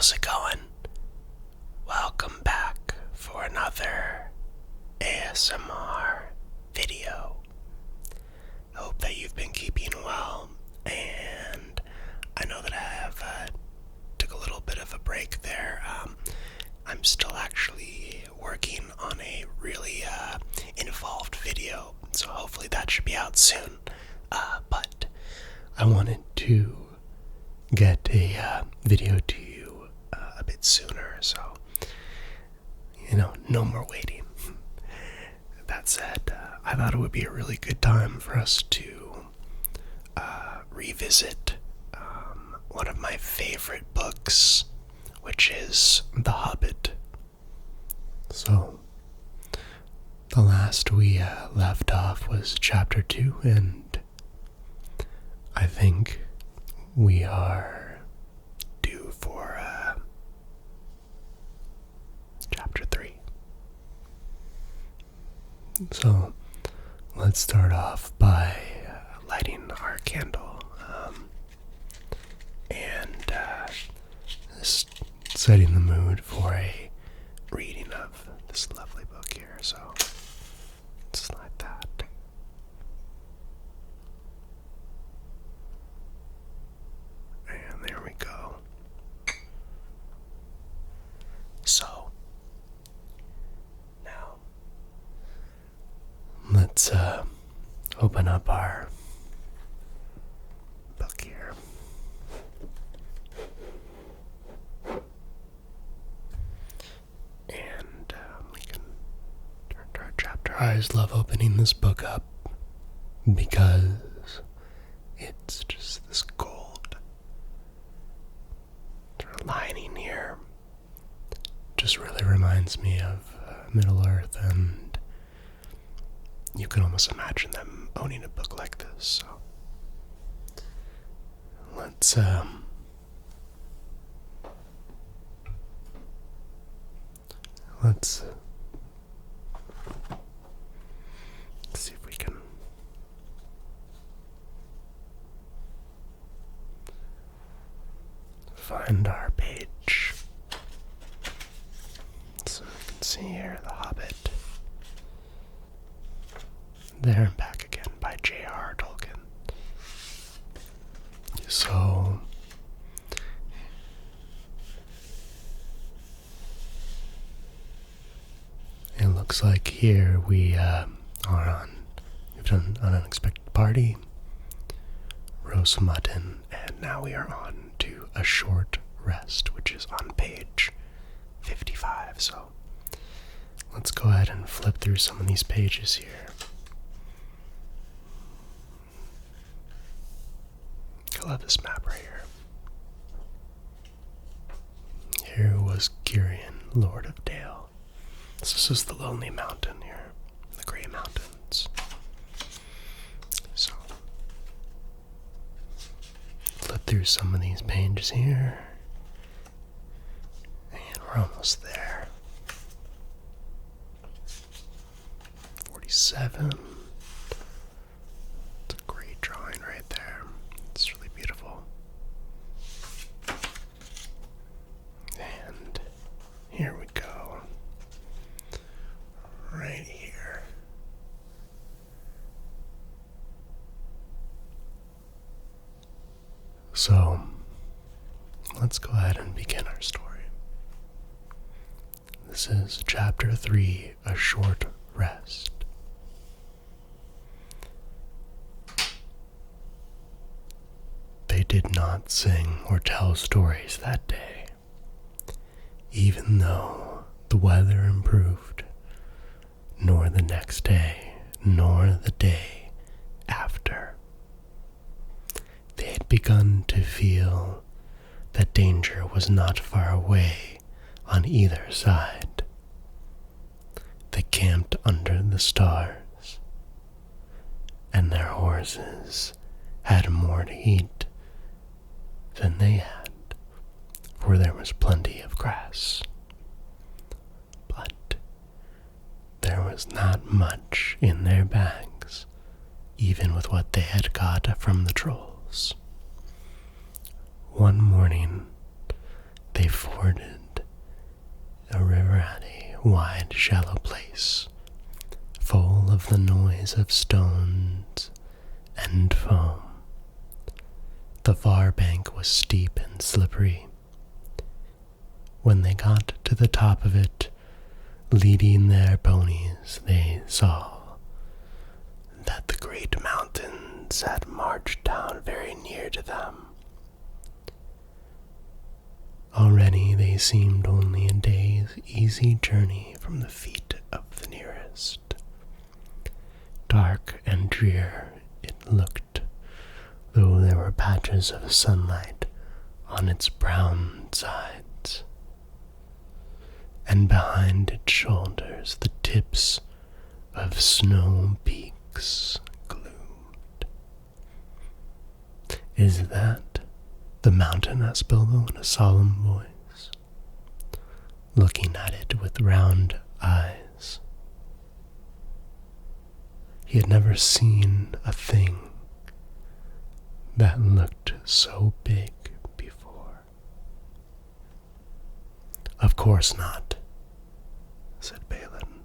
How's it going? Welcome back for another ASMR video. I hope that you've been keeping well, and I know that I have took a little bit of a break there. I'm still actually working on a really involved video, so hopefully that should be out soon. But I wanted to get a video to you a bit sooner, so no more waiting. That said, I thought it would be a really good time for us to revisit one of my favorite books, which is The Hobbit. So, the last we left off was Chapter 2, and I think we are due for Chapter 3. So, let's start off by lighting our candle and just setting the mood for a reading of this lovely book here. So, just like that. And there we go. So, now, let's open up our book here. And we can turn to our chapter. I always love opening this book up because it's just this gold lining here. Just really reminds me of Middle Earth, and you can almost imagine them owning a book like this. So let's see if we can find our page. So you can see here, The Hobbit. There and Back Again by J.R.R. Tolkien. So, it looks like here we've done an unexpected party, roast mutton, and now we are on to a short rest, which is on page 55. So, let's go ahead and flip through some of these pages here. I love this map right here. Here was Girion, Lord of Dale. This is the Lonely Mountain here, the Grey Mountains. So, flip through some of these pages here, and we're almost there. 47. It's a great drawing right there. It's really beautiful. And here we go. Right here. So, let's go ahead and begin our story. This is Chapter 3, A Short Rest. They did not sing or tell stories that day, even though the weather improved, nor the next day, nor the day after. They had begun to feel that danger was not far away on either side. They camped under the stars, and their horses had more to eat than they had, for there was plenty of grass. But there was not much in their bags, even with what they had got from the trolls. One morning, they forded a river at a wide, shallow place, full of the noise of stones and foam. The far bank was steep and slippery. When they got to the top of it, leading their ponies, they saw that the great mountains had marched down very near to them. Already they seemed only a day's easy journey from the feet of the nearest. Dark and drear it looked, though there were patches of sunlight on its brown sides, and behind its shoulders the tips of snow peaks gloomed. "Is that the mountain?" asked Bilbo in a solemn voice, looking at it with round eyes. He had never seen a thing that looked so big before. "Of course not," said Balin.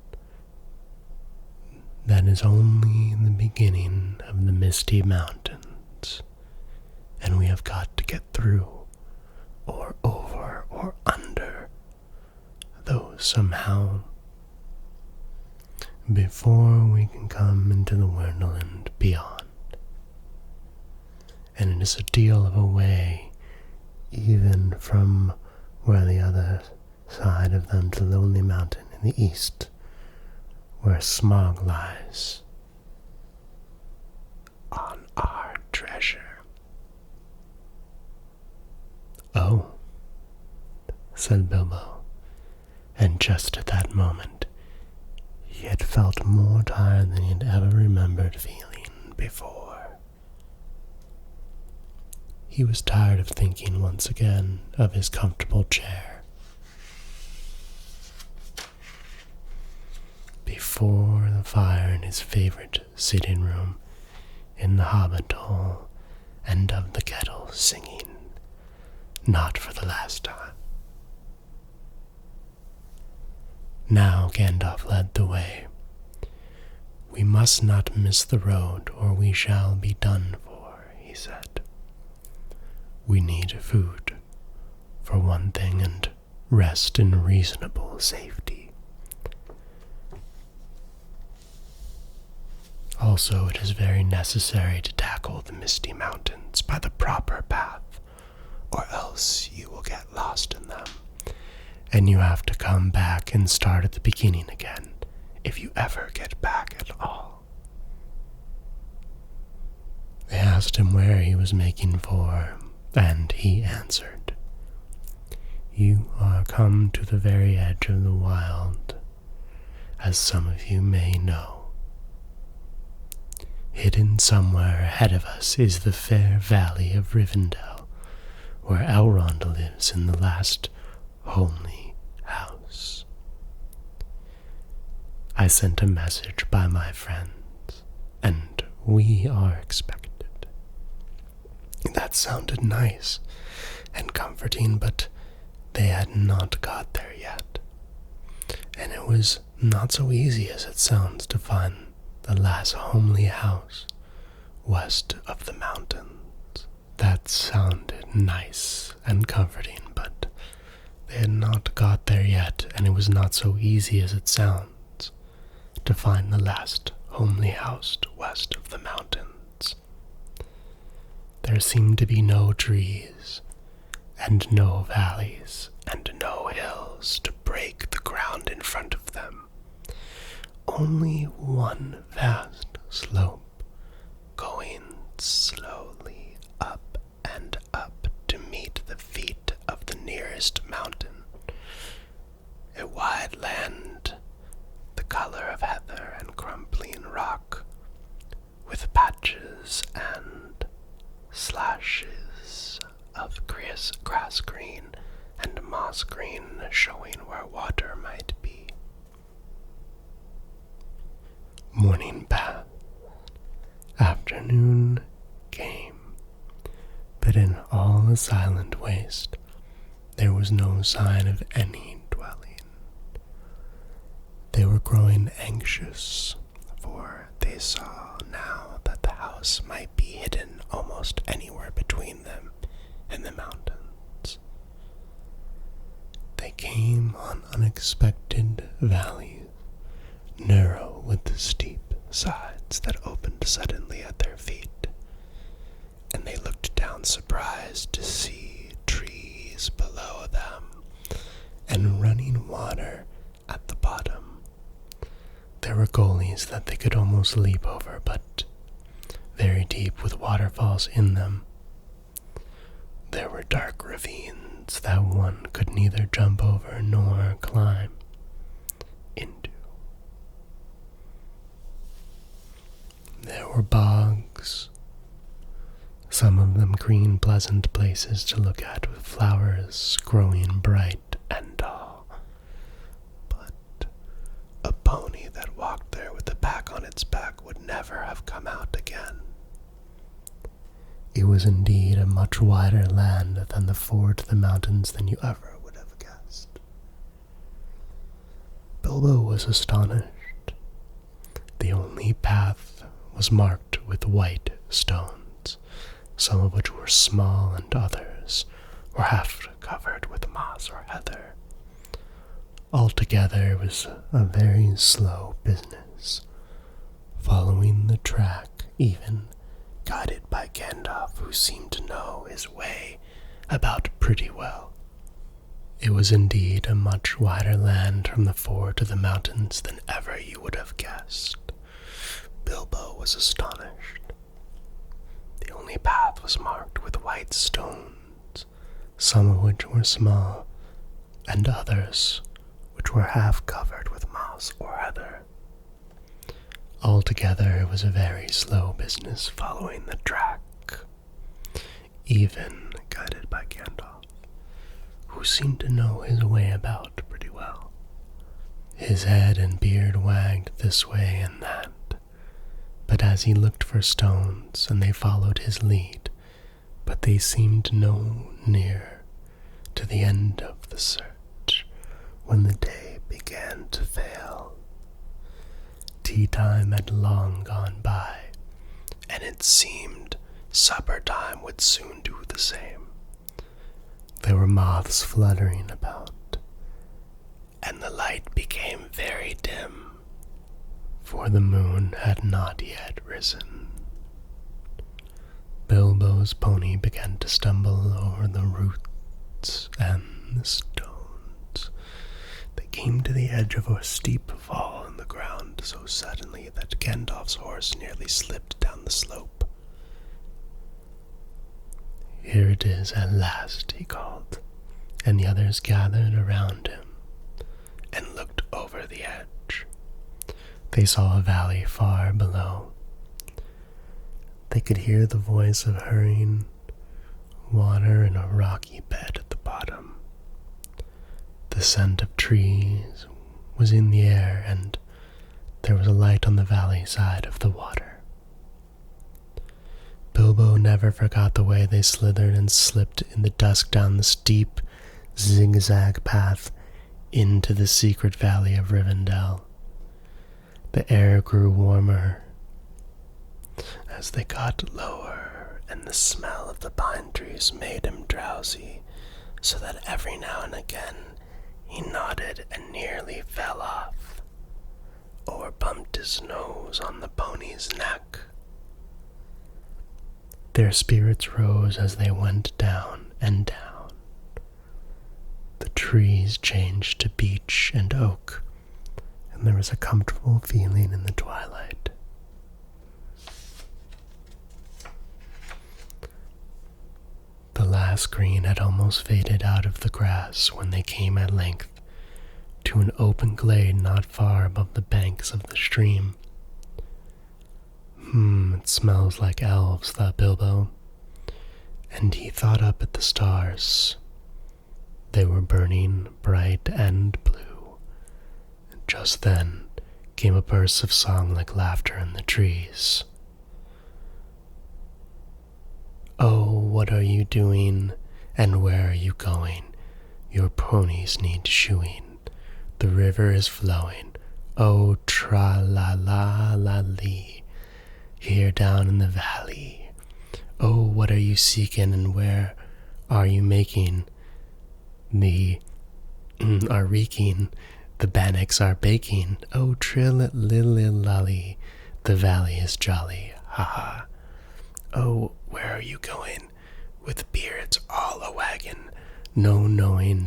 "That is only the beginning of the Misty Mountains, and we have got to get through, or over, or under those somehow, before we can come into the Wonderland beyond. And it is a deal of a way, even from where the other side of them to the Lonely Mountain in the east, where Smog lies on our treasure." "Oh," said Bilbo, and just at that moment he had felt more tired than he had ever remembered feeling before. He was tired of thinking once again of his comfortable chair before the fire in his favorite sitting room in the Hobbit hole, and of the kettle singing, not for the last time. Now Gandalf led the way. "We must not miss the road, or we shall be done for," he said. "We need food, for one thing, and rest in reasonable safety. Also, it is very necessary to tackle the Misty Mountains by the proper path, or else you will get lost in them, and you have to come back and start at the beginning again, if you ever get back at all." They asked him where he was making for, and he answered, "You are come to the very edge of the wild, as some of you may know. Hidden somewhere ahead of us is the fair valley of Rivendell, where Elrond lives in the last homely house. I sent a message by my friends, and we are expected." That sounded nice and comforting, but they had not got there yet, and it was not so easy as it sounds to find the last homely house west of the mountains. That sounded nice and comforting, but they had not got there yet, and it was not so easy as it sounds to find the last homely house west of the mountains. There seemed to be no trees, and no valleys, and no hills to break the ground in front of them. Only one vast slope, going slowly up and up to meet the feet of the nearest mountain. A wide land, the color of heather and crumbling rock, with patches and slashes of grass green and moss green showing where water might be. Morning passed. Afternoon came, but in all the silent waste there was no sign of any dwelling. They were growing anxious, for they saw now that the house might be hidden almost anywhere between them and the mountains. They came on unexpected valleys, narrow with steep sides that opened suddenly at their feet, and they looked down surprised to see trees below them and running water at the bottom. There were gullies that they could almost leap over, but very deep with waterfalls in them. There were dark ravines that one could neither jump over nor climb into. There were bogs, some of them green, pleasant places to look at with flowers growing bright and tall. But a pony that walked there with a pack on its back would never have come out again. It was indeed a much wider land than the ford to the mountains than you ever would have guessed. Bilbo was astonished. The only path was marked with white stones, some of which were small and others were half covered with moss or heather. Altogether it was a very slow business, following the track, even guided by Gandalf, who seemed to know his way about pretty well. It was indeed a much wider land from the ford to the mountains than ever you would have guessed. Bilbo was astonished. The only path was marked with white stones, some of which were small, and others which were half covered with moss or heather. Altogether, it was a very slow business following the track, even guided by Gandalf, who seemed to know his way about pretty well. His head and beard wagged this way and that, but as he looked for stones, and they followed his lead, but they seemed no nearer to the end of the search when the day began to fail. Tea time had long gone by, and it seemed supper time would soon do the same. There were moths fluttering about, and the light became very dim, for the moon had not yet risen. Bilbo's pony began to stumble over the roots and the stones. They came to the edge of a steep fall in the ground so suddenly that Gandalf's horse nearly slipped down the slope. "Here it is at last," he called, and the others gathered around him and looked over the edge. They saw a valley far below. They could hear the voice of hurrying water in a rocky bed at the bottom. The scent of trees was in the air, and there was a light on the valley side of the water. Bilbo never forgot the way they slithered and slipped in the dusk down the steep, zigzag path into the secret valley of Rivendell. The air grew warmer as they got lower, and the smell of the pine trees made him drowsy, so that every now and again he nodded and nearly fell off, or bumped his nose on the pony's neck. Their spirits rose as they went down and down. The trees changed to beech and oak, and there was a comfortable feeling in the twilight. The last green had almost faded out of the grass when they came at length to an open glade not far above the banks of the stream. It smells like elves, thought Bilbo, and he thought up at the stars. They were burning bright and blue. Just then came a burst of song like laughter in the trees. "Oh, what are you doing, and where are you going? Your ponies need shoeing. The river is flowing. Oh, tra-la-la-la-lee. Here down in the valley. Oh, what are you seeking, and where are you making? The are reeking. The bannocks are baking. Oh, trill-lily-lolly. The valley is jolly. Ha ha. Oh, where are you going? With beards all a-waggin'. No knowing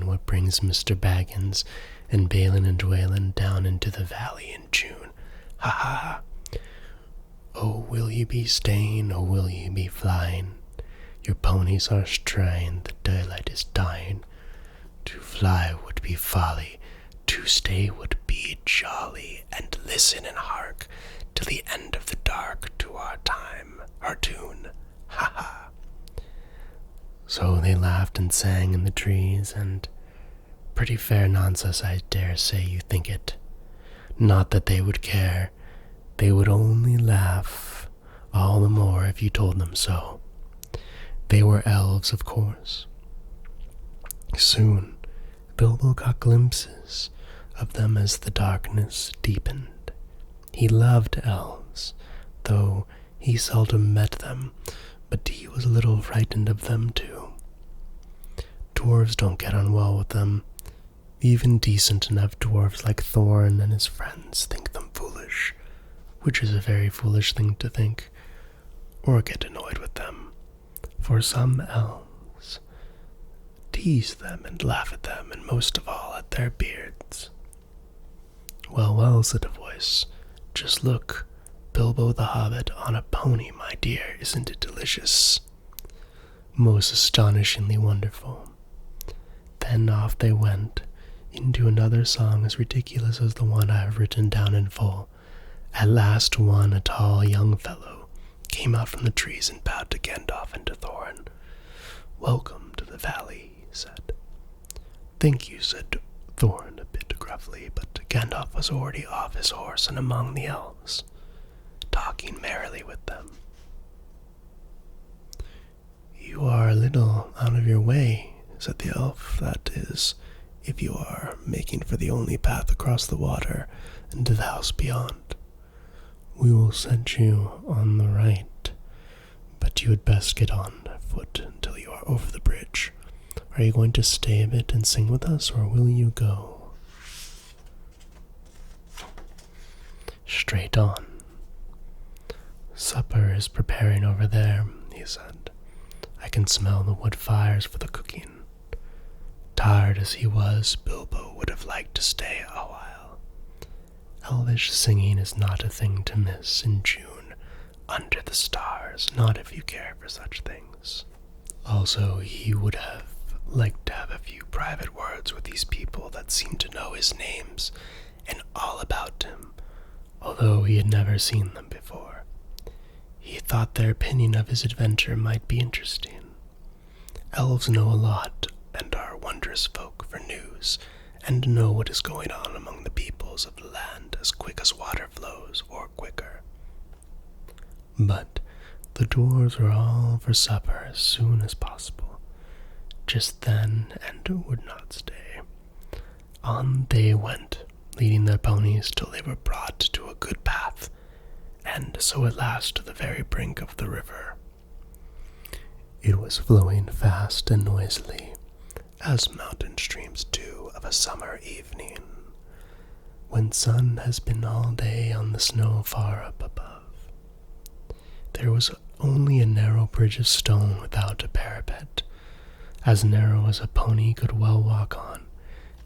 what brings Mr. Baggins and Balin and Dwalin down into the valley in June. Ha ha. Oh, will you be staying, or will you be flying? Your ponies are straying, the daylight is dying. To fly would be folly, to stay would be jolly, and listen and hark till the end of the dark to our time, our tune. Ha ha. So they laughed and sang in the trees, and pretty fair nonsense, I dare say you think it. Not that they would care. They would only laugh all the more if you told them so. They were elves, of course. Soon, Bilbo got glimpses of them as the darkness deepened. He loved elves, though he seldom met them, but he was a little frightened of them too. Dwarves don't get on well with them. Even decent enough dwarves like Thorin and his friends think them foolish, which is a very foolish thing to think, or get annoyed with them. For some elves tease them and laugh at them, and most of all at their beards. Well, well, said a voice, just look, Bilbo the Hobbit on a pony, my dear, isn't it delicious? Most astonishingly wonderful. Then off they went, into another song as ridiculous as the one I have written down in full. At last one, a tall young fellow, came out from the trees and bowed to Gandalf and to Thorin. Welcome to the valley, he said. Thank you, said Thorin a bit gruffly, but Gandalf was already off his horse and among the elves, talking merrily with them. You are a little out of your way, said the elf, that is, if you are making for the only path across the water and to the house beyond. We will set you on the right, but you had best get on foot until you are over the bridge. Are you going to stay a bit and sing with us, or will you go? Straight on. Supper is preparing over there, he said. I can smell the wood fires for the cooking. Tired as he was, Bilbo would have liked to stay a while. Elvish singing is not a thing to miss in June, under the stars, not if you care for such things. Also, he would have liked to have a few private words with these people that seemed to know his names and all about him, although he had never seen them before. He thought their opinion of his adventure might be interesting. Elves know a lot and are wondrous folk for news, and know what is going on among the peoples of the land as quick as water flows, or quicker. But the dwarves were all for supper as soon as possible, just then, and would not stay. On they went, leading their ponies till they were brought to a good path, and so at last to the very brink of the river. It was flowing fast and noisily, as mountain streams do of a summer evening, when sun has been all day on the snow far up above. There was only a narrow bridge of stone without a parapet, as narrow as a pony could well walk on,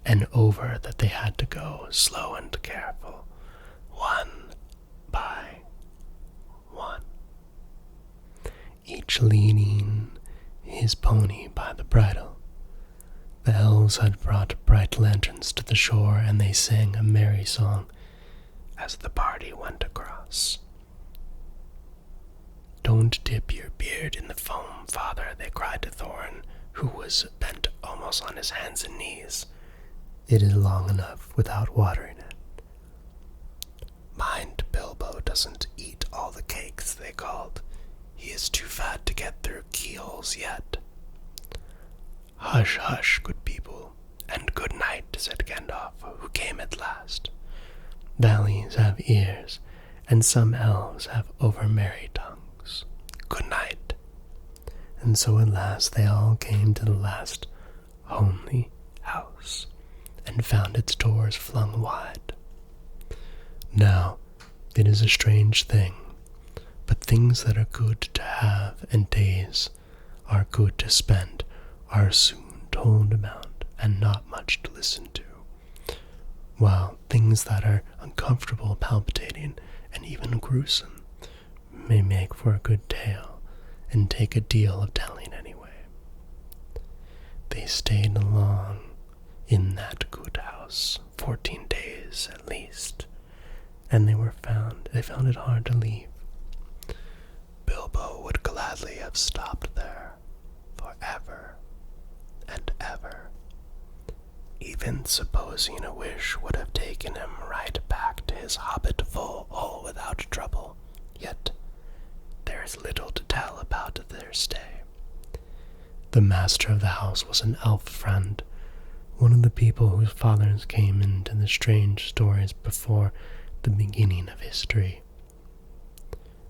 and over that they had to go, slow and careful, one by one, each leading his pony by the bridle. The elves had brought bright lanterns to the shore, and they sang a merry song as the party went across. Don't dip your beard in the foam, father, they cried to Thorin, who was bent almost on his hands and knees. It is long enough without watering it. Mind Bilbo doesn't eat all the cakes, they called. He is too fat to get through keyholes yet. Hush, hush, good people, said Gandalf, who came at last. Valleys have ears, and some elves have over-merry tongues. Good night. And so at last they all came to the last homely house, and found its doors flung wide. Now, it is a strange thing, but things that are good to have and days are good to spend are soon told about and not much to listen to, while things that are uncomfortable, palpitating, and even gruesome may make for a good tale and take a deal of telling anyway. They stayed long in that good house, 14 days at least, and they found it hard to leave. Bilbo would gladly have stopped there forever and ever, even supposing a wish would have taken him right back to his hobbit-full hole without trouble. Yet there is little to tell about their stay. The master of the house was an elf friend, one of the people whose fathers came into the strange stories before the beginning of history.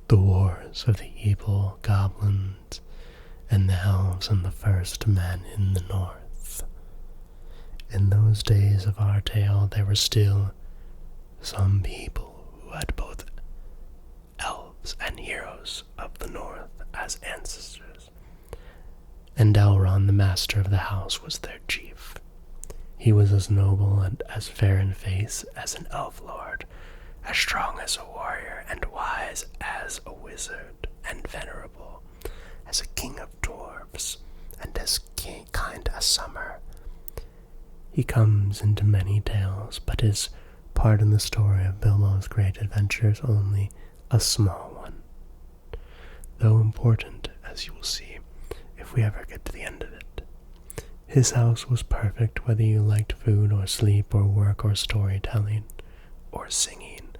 The wars of the evil goblins and the elves and the first men in the north. In those days of our tale, there were still some people who had both elves and heroes of the north as ancestors, and Elrond, the master of the house, was their chief. He was as noble and as fair in face as an elf lord, as strong as a warrior, and wise as a wizard, and venerable as a king of dwarves, and as kind as summer. He comes into many tales, but his part in the story of Bilbo's great adventures only a small one, though important, as you will see, if we ever get to the end of it. His house was perfect, whether you liked food or sleep or work or storytelling or singing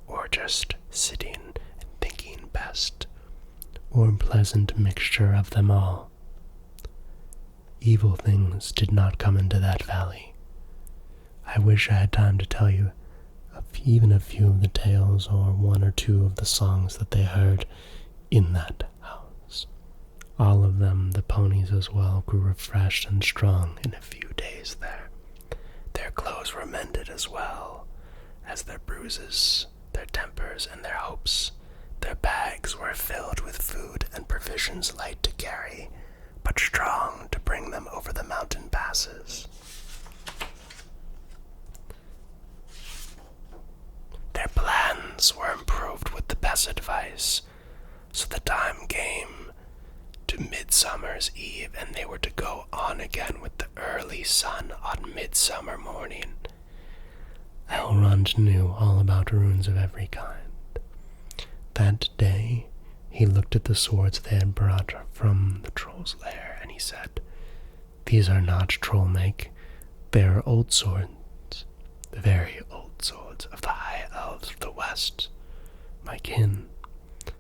or just sitting and thinking best, or a pleasant mixture of them all. Evil things did not come into that valley. I wish I had time to tell you even a few of the tales or one or two of the songs that they heard in that house. All of them, the ponies as well, grew refreshed and strong in a few days there. Their clothes were mended as well as their bruises, their tempers, and their hopes. Their bags were filled with food and provisions light to carry, but strong to bring them over the mountain passes. Their plans were improved with the best advice, so the time came to Midsummer's Eve, and they were to go on again with the early sun on midsummer morning. Elrond knew all about runes of every kind. That day, he looked at the swords they had brought from the troll's lair, and he said, "These are not troll make. They are old swords, the very old swords of the high elves of the west, my kin.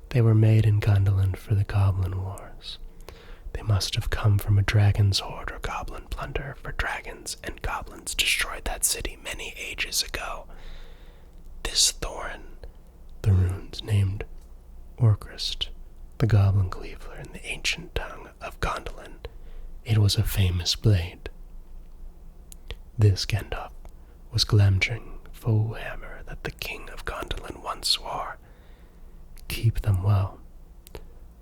They were made in Gondolin for the goblin wars. They must have come from a dragon's hoard or goblin plunder, for dragons and goblins destroyed that city many ages ago. This thorn, the runes named Orcrist, the goblin cleaver in the ancient tongue of Gondolin, it was a famous blade. This, Gandalf, was Glamdring, foe hammer that the king of Gondolin once wore. Keep them well.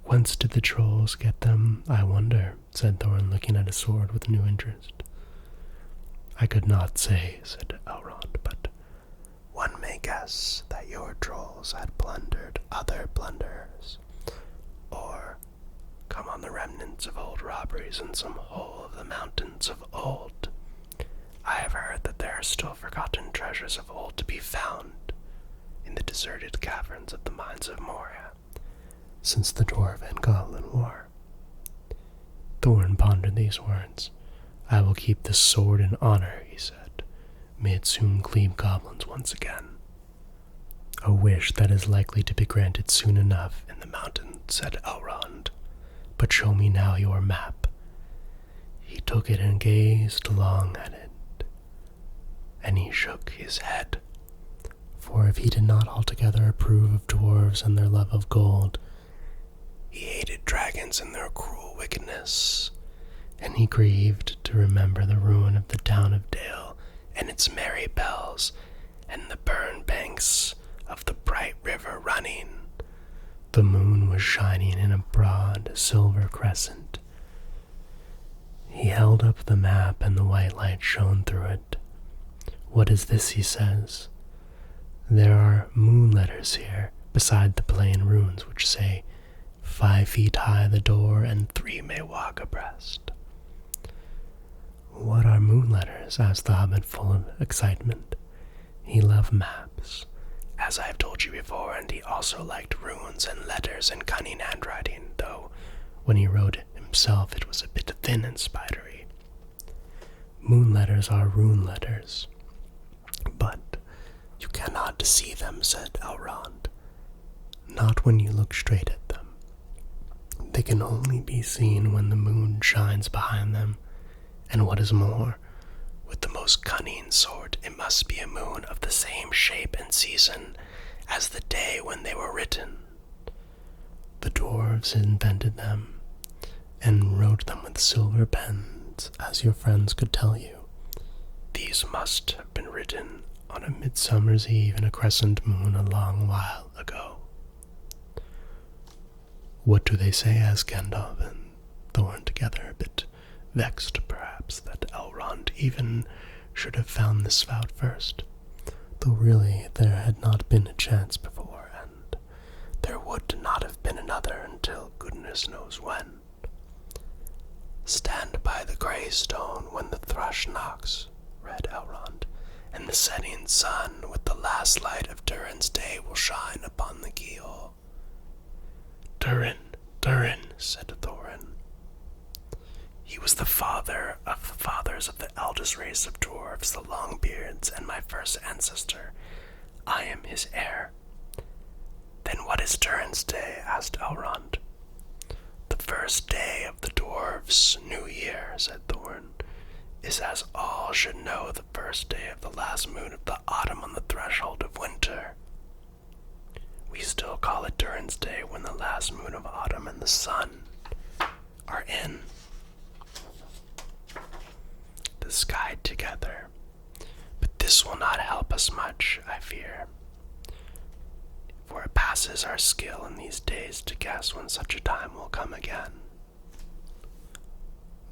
Whence did the trolls get them, I wonder?" said Thorin, looking at his sword with new interest. "I could not say," said Elrond, "but one may guess that your trolls had plundered other plunderers, or come on the remnants of old robberies in some hole of the mountains of old. I have heard that there are still forgotten treasures of old to be found in the deserted caverns of the mines of Moria, since the Dwarf and Goblin War." Thorin pondered these words. "I will keep this sword in honor," he said. "May it soon cleave goblins once again." "A wish that is likely to be granted soon enough in the mountain," said Elrond. "But show me now your map." He took it and gazed long at it. and he shook his head. For if he did not altogether approve of dwarves and their love of gold, he hated dragons and their cruel wickedness, and he grieved to remember the ruin of the town of Dale and its merry bells, and the burned banks of the bright river running. The moon was shining in a broad silver crescent. He held up the map, and the white light shone through it. "What is this?" he says. "There are moon letters here, beside the plain runes, which say, 5 feet high the door, and 3 may walk abreast." "What are moon letters?" asked the hobbit, full of excitement. He loved maps, as I have told you before, and he also liked runes and letters and cunning handwriting, though when he wrote it himself it was a bit thin and spidery. "Moon letters are rune letters, but you cannot see them," said Elrond. "Not when you look straight at them. They can only be seen when the moon shines behind them, and what is more, with the most cunning sort, it must be a moon of the same shape and season as the day when they were written. The dwarves invented them, and wrote them with silver pens, as your friends could tell you. These must have been written on a midsummer's eve in a crescent moon a long while ago." "What do they say?" asked Gandalf and Thorin together, a bit vexed perhaps that Elrond even should have found this out first, though really there had not been a chance before, and there would not have been another until goodness knows when. "Stand by the grey stone when the thrush knocks," read Elrond, "and the setting sun with the last light of Durin's day will shine upon the keyhole." "Durin, Durin," said Thorin. "He was the father of the fathers of the eldest race of dwarves, the Longbeards, and my first ancestor. I am his heir." "Then what is Durin's day?" asked Elrond. "The first day of the dwarves' new year," said Thorin, "is as all should know the first day of the last moon of the autumn on the threshold of winter. We still call it Durin's day when the last moon of autumn and the sun are in the sky together. But this will not help us much, I fear, for it passes our skill in these days to guess when such a time will come again."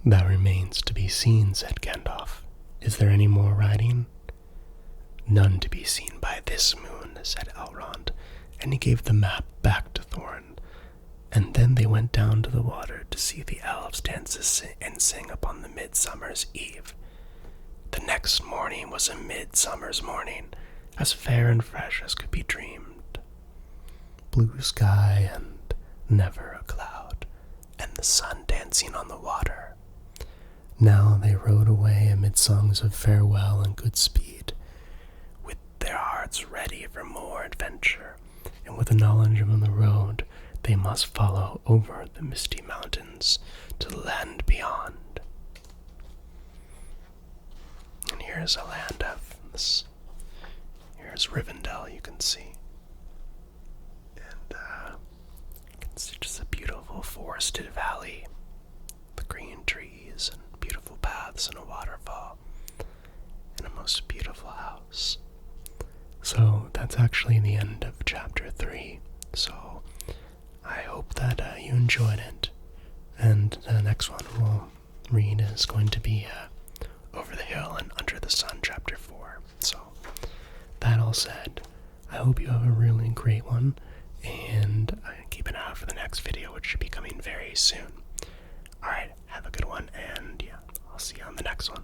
"That remains to be seen," said Gandalf. "Is there any more writing?" "None to be seen by this moon," said Elrond, and he gave the map back to Thorin. And then they went down to the water to see the elves dance and sing upon the midsummer's eve. The next morning was a midsummer's morning, as fair and fresh as could be dreamed. Blue sky and never a cloud, and the sun dancing on the water. Now they rode away amid songs of farewell and good speed, with their hearts ready for more adventure, and with the knowledge of the road they must follow over the misty mountains to the land beyond. And here's a land of this. Here's Rivendell, you can see. And you can see just a beautiful forested valley, the green trees and beautiful paths and a waterfall, and a most beautiful house. So that's actually the end of chapter 3. So I hope that you enjoyed it. And the next one we'll read is going to be Over the Hill and Under the Sun, chapter 4. So that all said, I hope you have a really great one, and keep an eye out for the next video, which should be coming very soon. Alright, have a good one, and yeah, I'll see you on the next one.